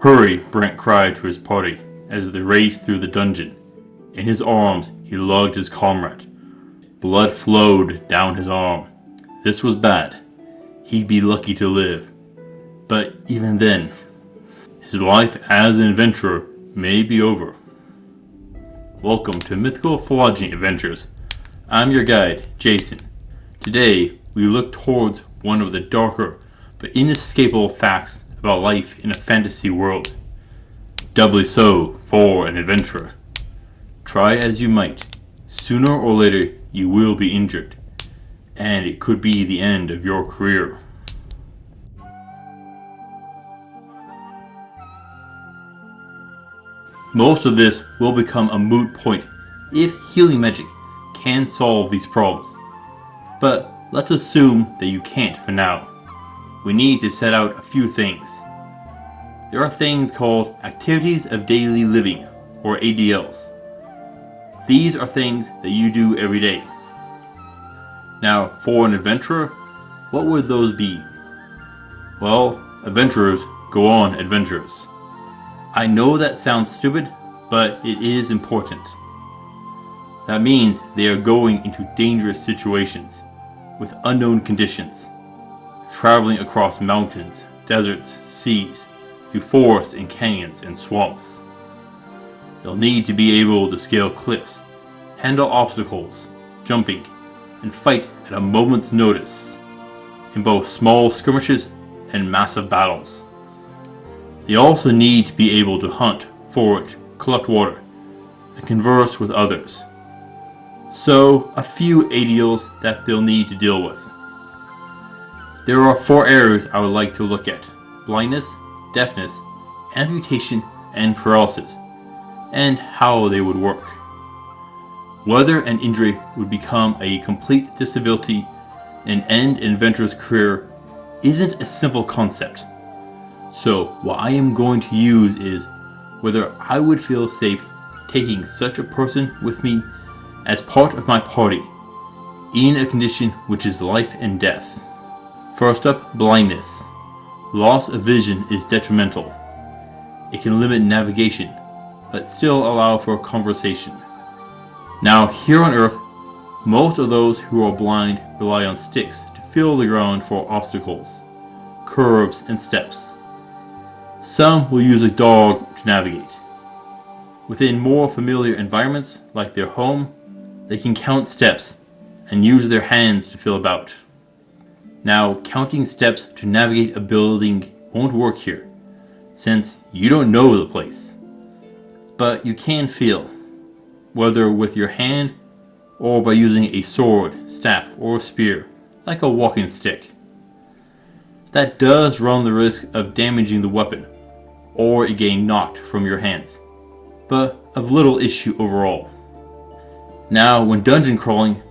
"Hurry," Brent cried to his party as they raced through the dungeon. In his arms he lugged his comrade. Blood flowed down his arm. This was bad. He'd be lucky to live. But even then, his life as an adventurer may be over. Welcome to Mythical Phylogeny Adventures. I'm your guide, Jason. Today, we look towards one of the darker but inescapable facts about life in a fantasy world. Doubly so for an adventurer. Try as you might, sooner or later you will be injured, and it could be the end of your career. Most of this will become a moot point if healing magic can solve these problems. But let's assume that you can't for now. We need to set out a few things. There are things called Activities of Daily Living, or ADLs. These are things that you do every day. Now, for an adventurer, what would those be? Well, adventurers go on adventures. I know that sounds stupid, but it is important. That means they are going into dangerous situations, with unknown conditions, traveling across mountains, deserts, seas, through forests and canyons and swamps. They'll need to be able to scale cliffs, handle obstacles, jumping, and fight at a moment's notice, in both small skirmishes and massive battles. They also need to be able to hunt, forage, collect water, and converse with others. So, a few ADLs that they'll need to deal with. There are 4 areas I would like to look at: blindness, deafness, amputation, and paralysis, and how they would work. Whether an injury would become a complete disability and end an adventurer's career isn't a simple concept. So what I am going to use is whether I would feel safe taking such a person with me as part of my party in a condition which is life and death. First up, blindness. Loss of vision is detrimental. It can limit navigation, but still allow for conversation. Now, here on Earth, most of those who are blind rely on sticks to feel the ground for obstacles, curbs, and steps. Some will use a dog to navigate. Within more familiar environments, like their home, they can count steps and use their hands to feel about. Now, counting steps to navigate a building won't work here, since you don't know the place. But you can feel, whether with your hand or by using a sword, staff, or spear, like a walking stick. That does run the risk of damaging the weapon, or it getting knocked from your hands, but of little issue overall. Now, when dungeon crawling,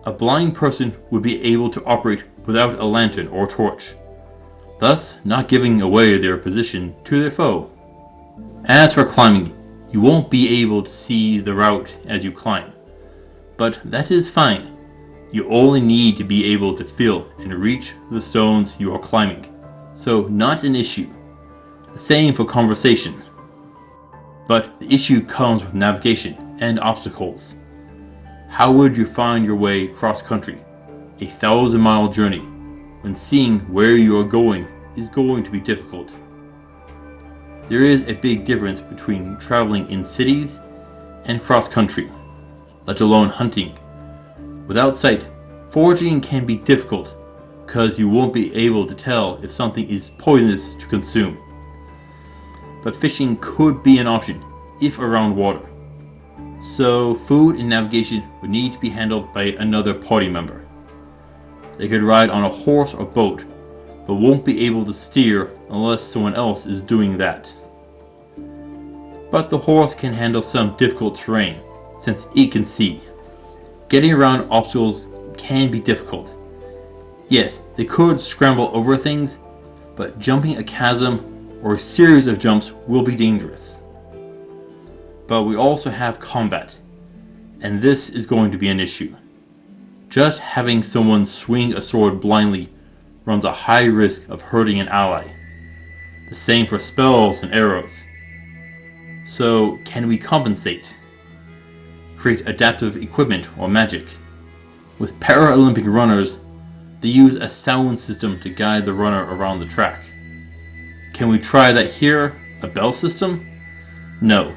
a blind person would be able to operate without a lantern or torch, thus not giving away their position to their foe. As for climbing, you won't be able to see the route as you climb, but that is fine. You only need to be able to feel and reach the stones you are climbing, so not an issue. The same for conversation. But the issue comes with navigation and obstacles. How would you find your way cross country, a 1,000-mile journey, when seeing where you are going is going to be difficult? There is a big difference between traveling in cities and cross country, let alone hunting. Without sight, foraging can be difficult because you won't be able to tell if something is poisonous to consume. But fishing could be an option if around water. So food and navigation would need to be handled by another party member. They could ride on a horse or boat, but won't be able to steer unless someone else is doing that. But the horse can handle some difficult terrain since it can see. Getting around obstacles can be difficult. Yes, they could scramble over things, but jumping a chasm or a series of jumps will be dangerous. But we also have combat, and this is going to be an issue. Just having someone swing a sword blindly runs a high risk of hurting an ally. The same for spells and arrows. So, can we compensate? Create adaptive equipment or magic. With Paralympic runners, they use a sound system to guide the runner around the track. Can we try that here? A bell system? No.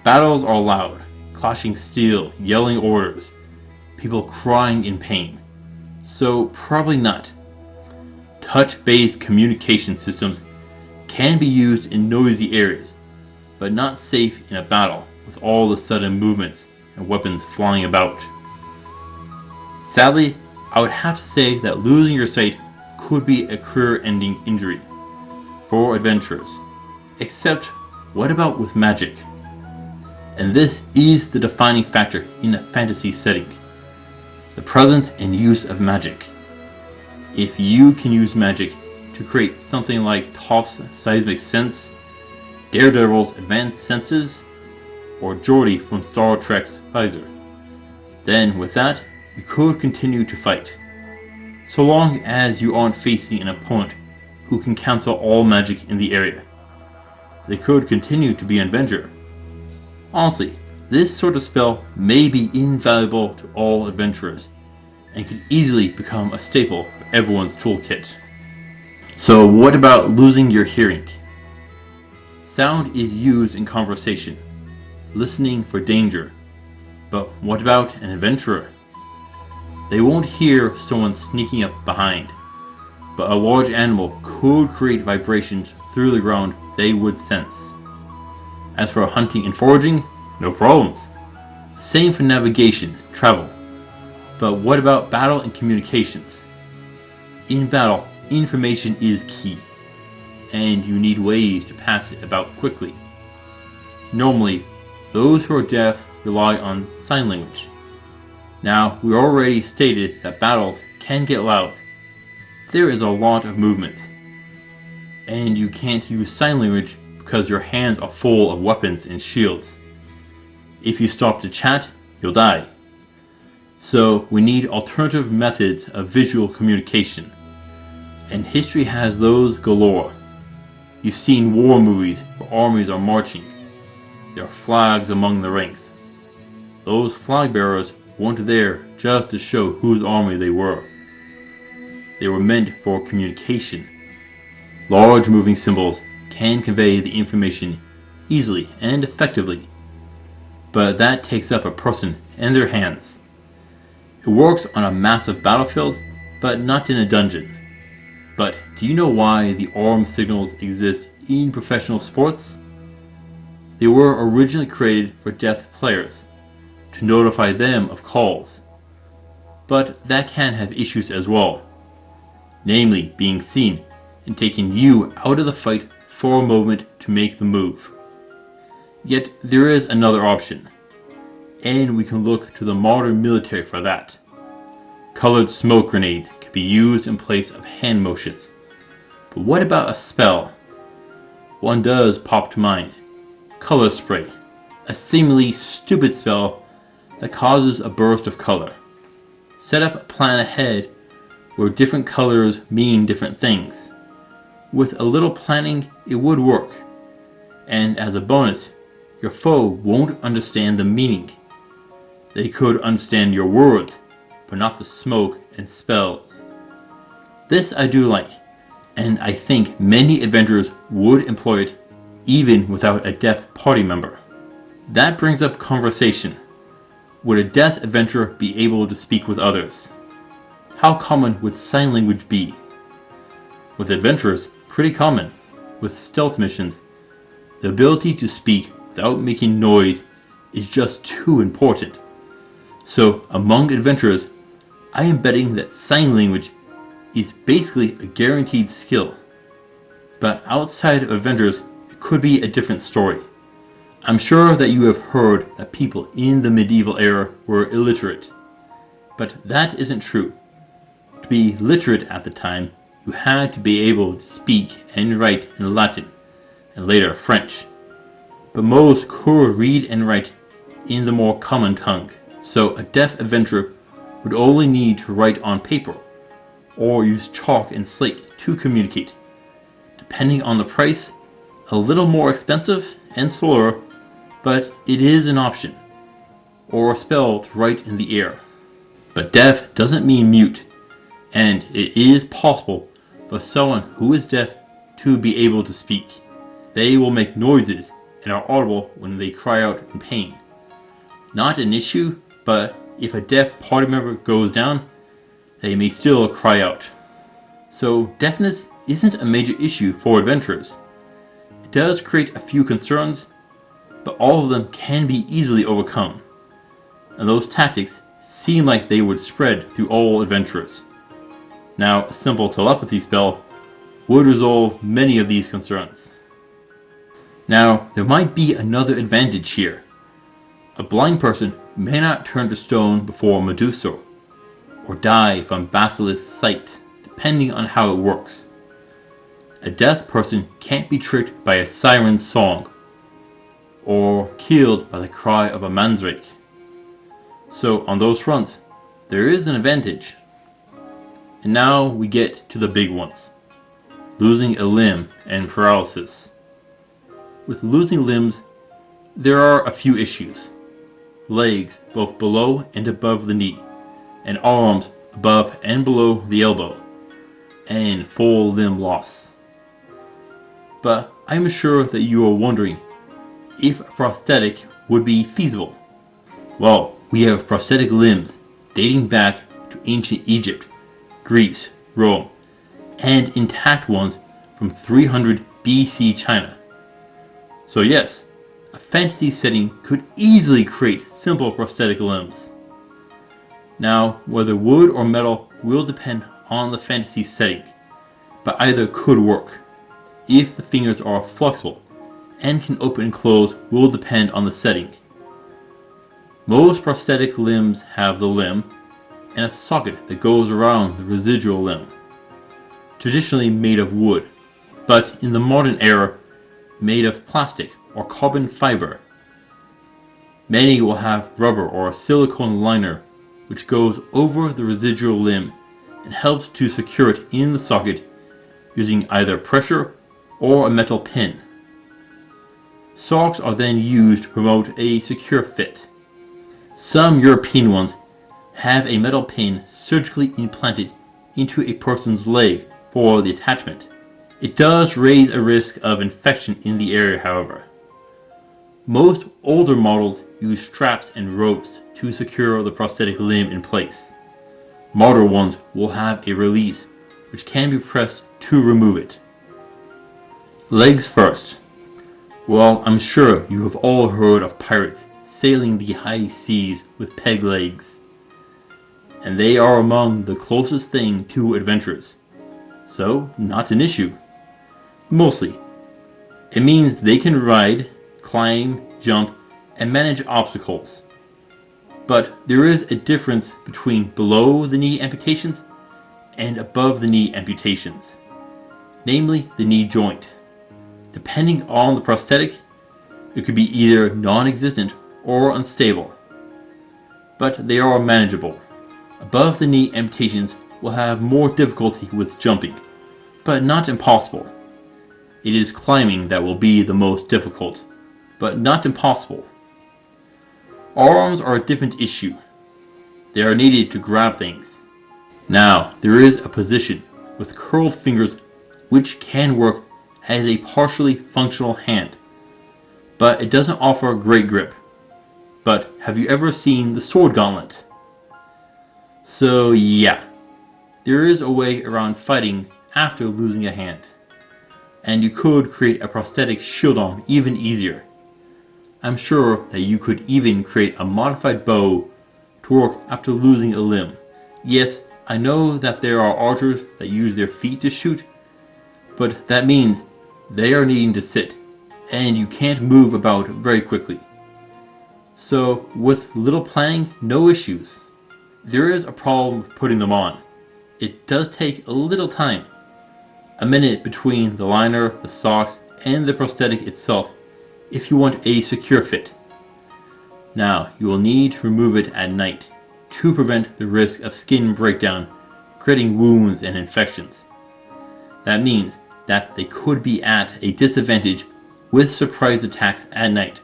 Battles are loud, clashing steel, yelling orders, people crying in pain. So probably not. Touch-based communication systems can be used in noisy areas, but not safe in a battle with all the sudden movements and weapons flying about. Sadly, I would have to say that losing your sight could be a career-ending injury for adventurers. Except, what about with magic? And this is the defining factor in a fantasy setting. The presence and use of magic. If you can use magic to create something like Toph's seismic sense, Daredevil's advanced senses, or Geordi from Star Trek's visor, then with that, you could continue to fight. So long as you aren't facing an opponent who can cancel all magic in the area. They could continue to be an adventurer. Honestly, this sort of spell may be invaluable to all adventurers, and could easily become a staple of everyone's toolkit. So what about losing your hearing? Sound is used in conversation, listening for danger. But what about an adventurer? They won't hear someone sneaking up behind, but a large animal could create vibrations through the ground they would sense. As for hunting and foraging, no problems. Same for navigation, travel. But what about battle and communications? In battle, information is key, and you need ways to pass it about quickly. Normally, those who are deaf rely on sign language. Now, we already stated that battles can get loud. There is a lot of movement, and you can't use sign language because your hands are full of weapons and shields. If you stop to chat, you'll die. So we need alternative methods of visual communication, and history has those galore. You've seen war movies where armies are marching. There are flags among the ranks. Those flag bearers weren't there just to show whose army they were. They were meant for communication. Large moving symbols can convey the information easily and effectively, but that takes up a person and their hands. It works on a massive battlefield, but not in a dungeon. But do you know why the arm signals exist in professional sports? They were originally created for deaf players, to notify them of calls. But that can have issues as well, namely being seen and taking you out of the fight for a moment to make the move. Yet there is another option, and we can look to the modern military for that. Colored smoke grenades can be used in place of hand motions. But what about a spell? One does pop to mind. Color spray, a seemingly stupid spell that causes a burst of color. Set up a plan ahead where different colors mean different things. With a little planning, it would work. And as a bonus, your foe won't understand the meaning. They could understand your words, but not the smoke and spells. This I do like, and I think many adventurers would employ it even without a deaf party member. That brings up conversation. Would a deaf adventurer be able to speak with others? How common would sign language be? With adventurers, pretty common. With stealth missions, the ability to speak without making noise is just too important. So among adventurers, I am betting that sign language is basically a guaranteed skill. But outside of adventurers, it could be a different story. I'm sure that you have heard that people in the medieval era were illiterate. But that isn't true. To be literate at the time, you had to be able to speak and write in Latin, and later French. But most could read and write in the more common tongue, so a deaf adventurer would only need to write on paper, or use chalk and slate to communicate. depending on the price, a little more expensive and slower, but it is an option, or a spell to write in the air. But deaf doesn't mean mute, and it is possible for someone who is deaf to be able to speak. They will make noises and are audible when they cry out in pain. Not an issue, but if a deaf party member goes down, they may still cry out. So deafness isn't a major issue for adventurers. It does create a few concerns, but all of them can be easily overcome. And those tactics seem like they would spread through all adventurers. Now, a simple telepathy spell would resolve many of these concerns. Now, there might be another advantage here. A blind person may not turn to stone before Medusa, or die from basilisk sight, depending on how it works. A deaf person can't be tricked by a siren's song, or killed by the cry of a mandrake. So on those fronts, there is an advantage. And now we get to the big ones. Losing a limb and paralysis. With losing limbs, there are a few issues. Legs both below and above the knee, and arms above and below the elbow, and full limb loss. But I'm sure that you are wondering if a prosthetic would be feasible. Well, we have prosthetic limbs dating back to ancient Egypt, Greece, Rome, and intact ones from 300 BC China. So yes, a fantasy setting could easily create simple prosthetic limbs. Now, whether wood or metal will depend on the fantasy setting, but either could work. If the fingers are flexible and can open and close will depend on the setting. Most prosthetic limbs have the limb and a socket that goes around the residual limb, traditionally made of wood, but in the modern era made of plastic or carbon fiber. Many will have rubber or a silicone liner which goes over the residual limb and helps to secure it in the socket using either pressure or a metal pin. Socks are then used to promote a secure fit. Some European ones have a metal pin surgically implanted into a person's leg for the attachment. It does raise a risk of infection in the area, however. Most older models use straps and ropes to secure the prosthetic limb in place. Modern ones will have a release which can be pressed to remove it. Legs first. Well, I'm sure you have all heard of pirates sailing the high seas with peg legs. And they are among the closest thing to adventurers. So, not an issue. Mostly. It means they can ride, climb, jump, and manage obstacles. But there is a difference between below the knee amputations and above the knee amputations. Namely, the knee joint. Depending on the prosthetic, it could be either non-existent or unstable. But they are manageable. Above the knee amputations will have more difficulty with jumping, but not impossible. It is climbing that will be the most difficult, but not impossible. Arms are a different issue. They are needed to grab things. Now, there is a position with curled fingers which can work as a partially functional hand, but it doesn't offer great grip. But have you ever seen the sword gauntlet? So yeah, there is a way around fighting after losing a hand. And you could create a prosthetic shield arm even easier. I'm sure that you could even create a modified bow to work after losing a limb. Yes, I know that there are archers that use their feet to shoot, but that means they are needing to sit, and you can't move about very quickly. So with little planning, no issues. There is a problem with putting them on. It does take a little time. A minute between the liner, the socks, and the prosthetic itself if you want a secure fit. Now, you will need to remove it at night to prevent the risk of skin breakdown, creating wounds and infections. That means that they could be at a disadvantage with surprise attacks at night,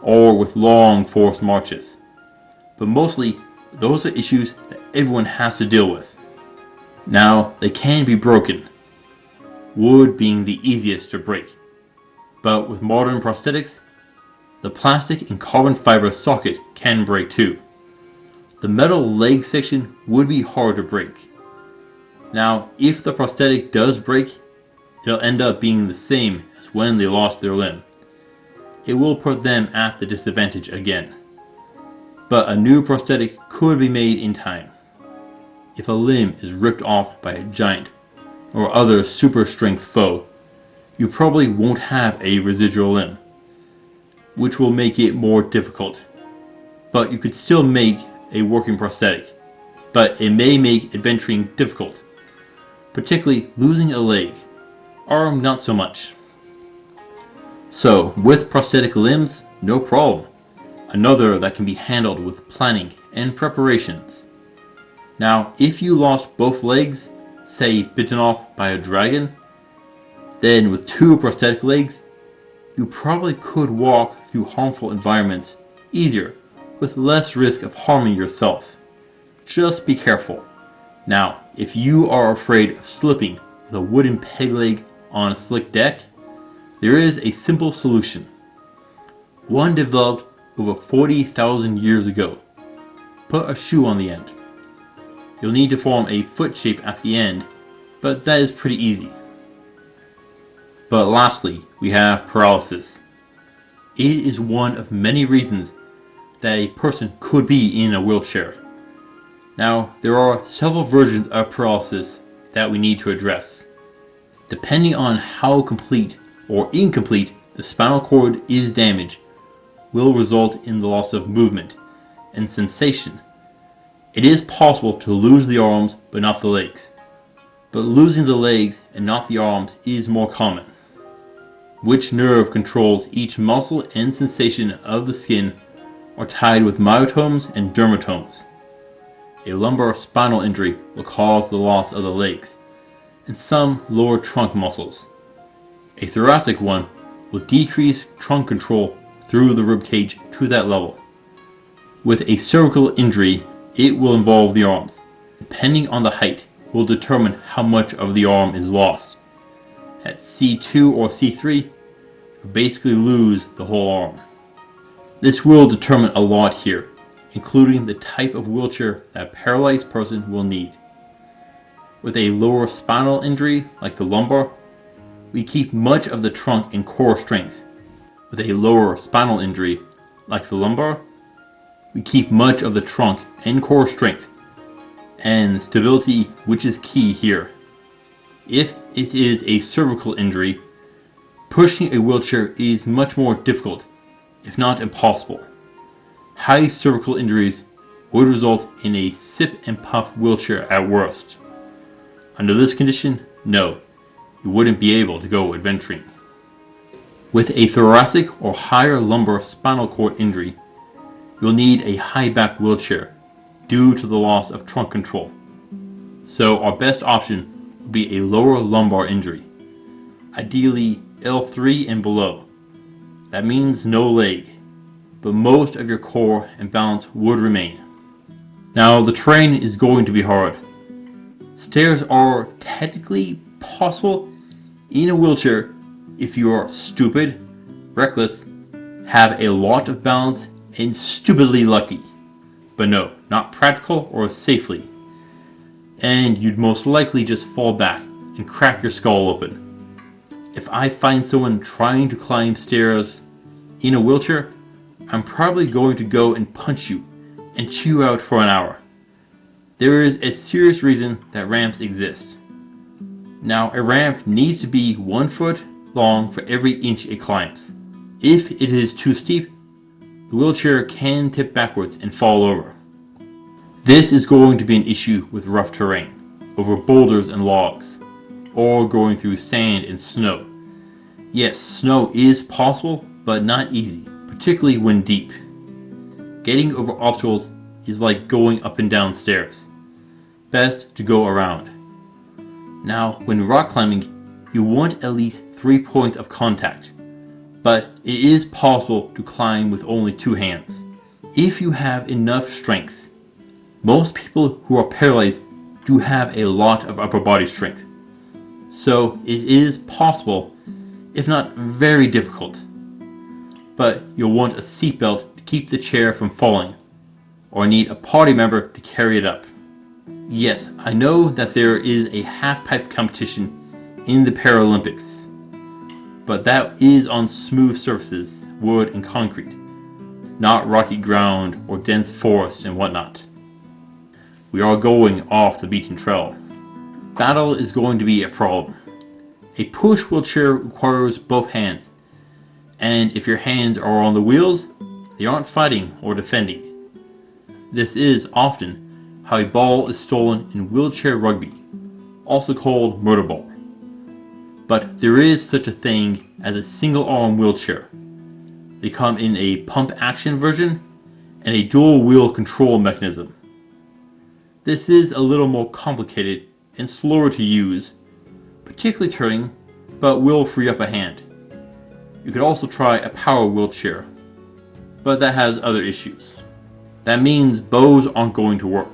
or with long forced marches. But mostly, those are issues that everyone has to deal with. Now, they can be broken, wood being the easiest to break. But with modern prosthetics, the plastic and carbon fiber socket can break too. The metal leg section would be hard to break. Now, if the prosthetic does break, it'll end up being the same as when they lost their limb. It will put them at the disadvantage again. But a new prosthetic could be made in time. If a limb is ripped off by a giant or other super strength foe, you probably won't have a residual limb, which will make it more difficult. But you could still make a working prosthetic, but it may make adventuring difficult, particularly losing a leg. Arm not so much. So with prosthetic limbs, no problem. Another that can be handled with planning and preparations. Now, if you lost both legs, say bitten off by a dragon, then with 2 prosthetic legs, you probably could walk through harmful environments easier, with less risk of harming yourself. Just be careful. Now, if you are afraid of slipping with a wooden peg leg on a slick deck, there is a simple solution. One developed over 40,000 years ago. Put a shoe on the end. You'll need to form a foot shape at the end, but that is pretty easy. But lastly, we have paralysis. It is one of many reasons that a person could be in a wheelchair. Now, there are several versions of paralysis that we need to address. Depending on how complete or incomplete the spinal cord is damaged, will result in the loss of movement and sensation. It is possible to lose the arms but not the legs. But losing the legs and not the arms is more common. Which nerve controls each muscle and sensation of the skin are tied with myotomes and dermatomes. A lumbar spinal injury will cause the loss of the legs and some lower trunk muscles. A thoracic one will decrease trunk control through the rib cage to that level. With a cervical injury, it will involve the arms. Depending on the height, will determine how much of the arm is lost. At C2 or C3, you basically lose the whole arm. This will determine a lot here, including the type of wheelchair that a paralyzed person will need. With a lower spinal injury, like the lumbar, we keep much of the trunk and core strength. With a lower spinal injury, like the lumbar, we keep much of the trunk and core strength, and stability, which is key here. If it is a cervical injury, pushing a wheelchair is much more difficult, if not impossible. High cervical injuries would result in a sip and puff wheelchair at worst. Under this condition, no, you wouldn't be able to go adventuring. With a thoracic or higher lumbar spinal cord injury, you'll need a high back wheelchair due to the loss of trunk control. So our best option would be a lower lumbar injury, ideally L3 and below. That means no leg, but most of your core and balance would remain. Now the terrain is going to be hard. Stairs are technically possible in a wheelchair if you are stupid, reckless, have a lot of balance, and stupidly lucky. But no, not practical or safely. And you'd most likely just fall back and crack your skull open. If I find someone trying to climb stairs in a wheelchair, I'm probably going to go and punch you and chew you out for an hour. There is a serious reason that ramps exist. Now, a ramp needs to be 1 foot long for every inch it climbs. If it is too steep, the wheelchair can tip backwards and fall over. This is going to be an issue with rough terrain, over boulders and logs, or going through sand and snow. Yes, snow is possible, but not easy, particularly when deep. Getting over obstacles is like going up and down stairs. Best to go around. Now, when rock climbing, you want at least 3 points of contact, but it is possible to climb with only 2 hands. If you have enough strength. Most people who are paralyzed do have a lot of upper body strength, so it is possible, if not very difficult. But you'll want a seatbelt to keep the chair from falling, or need a party member to carry it up. Yes, I know that there is a half-pipe competition in the Paralympics, but that is on smooth surfaces, wood and concrete, not rocky ground or dense forest and whatnot. We are going off the beaten trail. Battle is going to be a problem. A push wheelchair requires both hands, and if your hands are on the wheels, they aren't fighting or defending. This is often how a ball is stolen in wheelchair rugby, also called murder ball. But there is such a thing as a single-arm wheelchair. They come in a pump-action version and a dual-wheel control mechanism. This is a little more complicated and slower to use, particularly turning, but will free up a hand. You could also try a power wheelchair, but that has other issues. That means bows aren't going to work.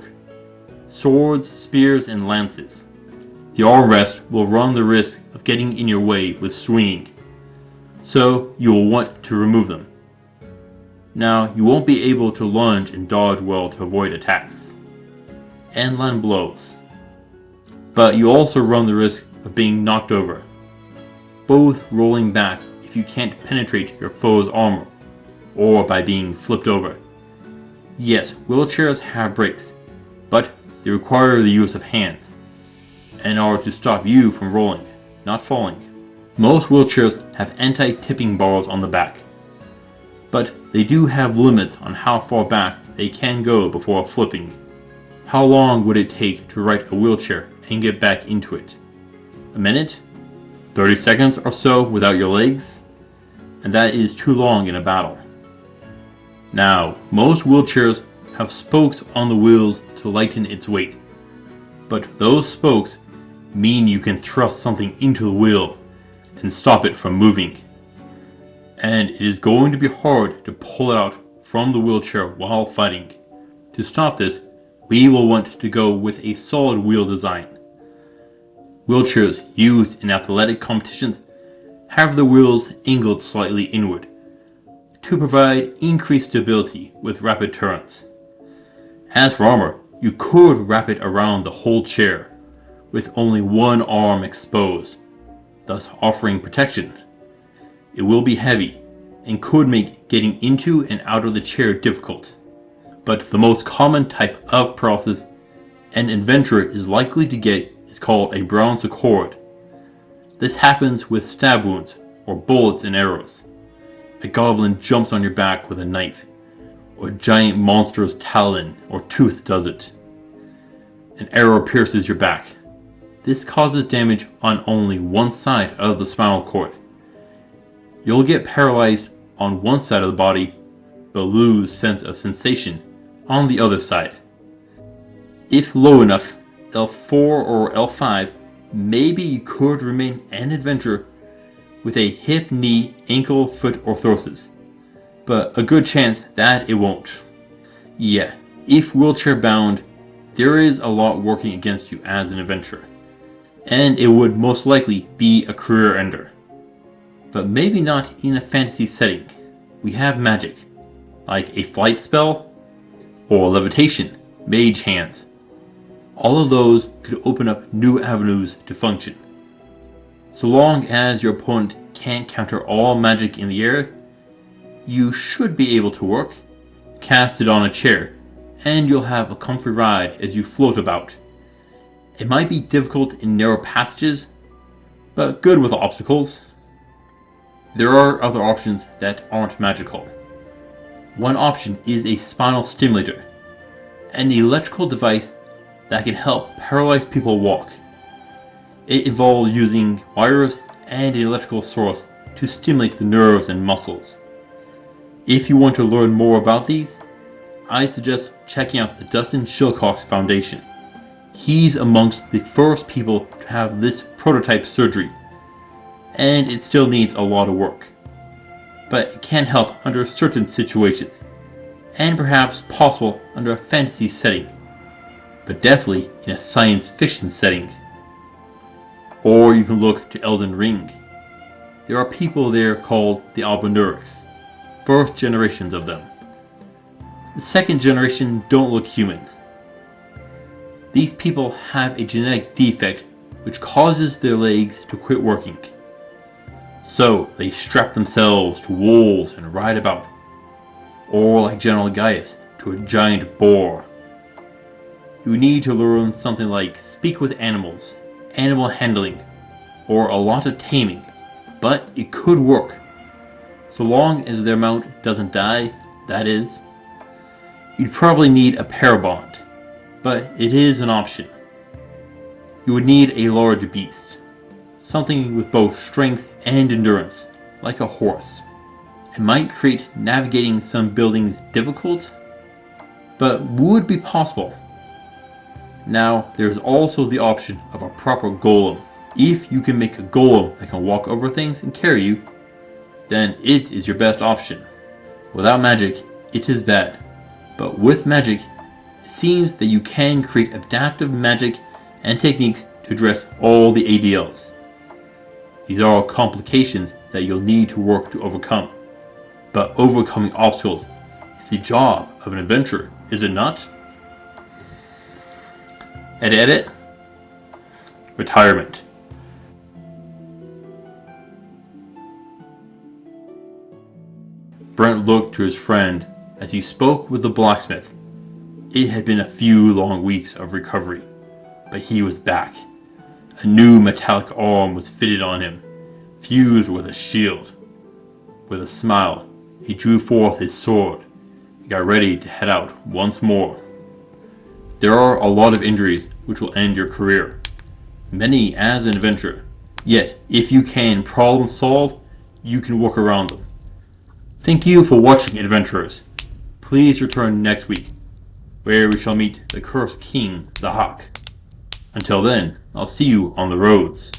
Swords, spears, and lances. The armrest will run the risk of getting in your way with swinging, so you will want to remove them. Now, you won't be able to lunge and dodge well to avoid attacks and land blows, but you also run the risk of being knocked over, both rolling back if you can't penetrate your foe's armor, or by being flipped over. Yes, wheelchairs have brakes, but they require the use of hands, and are to stop you from rolling, not falling. Most wheelchairs have anti-tipping bars on the back, but they do have limits on how far back they can go before flipping. How long would it take to right a wheelchair and get back into it? A minute? 30 seconds or so without your legs? And that is too long in a battle. Now, most wheelchairs have spokes on the wheels to lighten its weight, but those spokes mean you can thrust something into the wheel and stop it from moving. And it is going to be hard to pull it out from the wheelchair while fighting. To stop this, we will want to go with a solid wheel design. Wheelchairs used in athletic competitions have the wheels angled slightly inward to provide increased stability with rapid turns. As for armor, you could wrap it around the whole chair with only one arm exposed, thus offering protection. It will be heavy and could make getting into and out of the chair difficult. But the most common type of paralysis an adventurer is likely to get is called a bronze cord. This happens with stab wounds or bullets and arrows. A goblin jumps on your back with a knife, or a giant monster's talon or tooth does it. An arrow pierces your back. This causes damage on only one side of the spinal cord. You'll get paralyzed on one side of the body, but lose sense of sensation on the other side. If low enough, L4 or L5, maybe you could remain an adventurer with a hip, knee, ankle, foot orthosis, but a good chance that it won't. Yeah, if wheelchair bound, there is a lot working against you as an adventurer, and it would most likely be a career ender. But maybe not in a fantasy setting. We have magic, like a flight spell, or levitation, mage hands. All of those could open up new avenues to function. So long as your opponent can't counter all magic in the air, you should be able to work. Cast it on a chair, and you'll have a comfy ride as you float about. It might be difficult in narrow passages, but good with obstacles. There are other options that aren't magical. One option is a spinal stimulator, an electrical device that can help paralyzed people walk. It involves using wires and an electrical source to stimulate the nerves and muscles. If you want to learn more about these, I suggest checking out the Dustin Shillcox Foundation. He's amongst the first people to have this prototype surgery, and it still needs a lot of work. But it can help under certain situations, and perhaps possible under a fantasy setting, but definitely in a science fiction setting. Or you can look to Elden Ring. There are people there called the Albinurics, first generations of them. The second generation don't look human. These people have a genetic defect which causes their legs to quit working. So they strap themselves to wolves and ride about, or like General Gaius, to a giant boar. You need to learn something like speak with animals, animal handling, or a lot of taming, but it could work. So long as their mount doesn't die, that is. You'd probably need a pair bond, but it is an option. You would need a large beast, something with both strength and endurance, like a horse. It might create navigating some buildings difficult, but would be possible. Now, there's also the option of a proper golem. If you can make a golem that can walk over things and carry you, then it is your best option. Without magic, it is bad. But with magic, it seems that you can create adaptive magic and techniques to address all the ADLs. These are all complications that you'll need to work to overcome. But overcoming obstacles is the job of an adventurer, is it not? Edit. Retirement. Brent looked to his friend as he spoke with the blacksmith. It had been a few long weeks of recovery, but he was back. A new metallic arm was fitted on him, fused with a shield. With a smile, he drew forth his sword and got ready to head out once more. There are a lot of injuries which will end your career, many as an adventurer. Yet, if you can problem solve, you can work around them. Thank you for watching, adventurers. Please return next week, where we shall meet the cursed king, Zahak. Until then, I'll see you on the roads.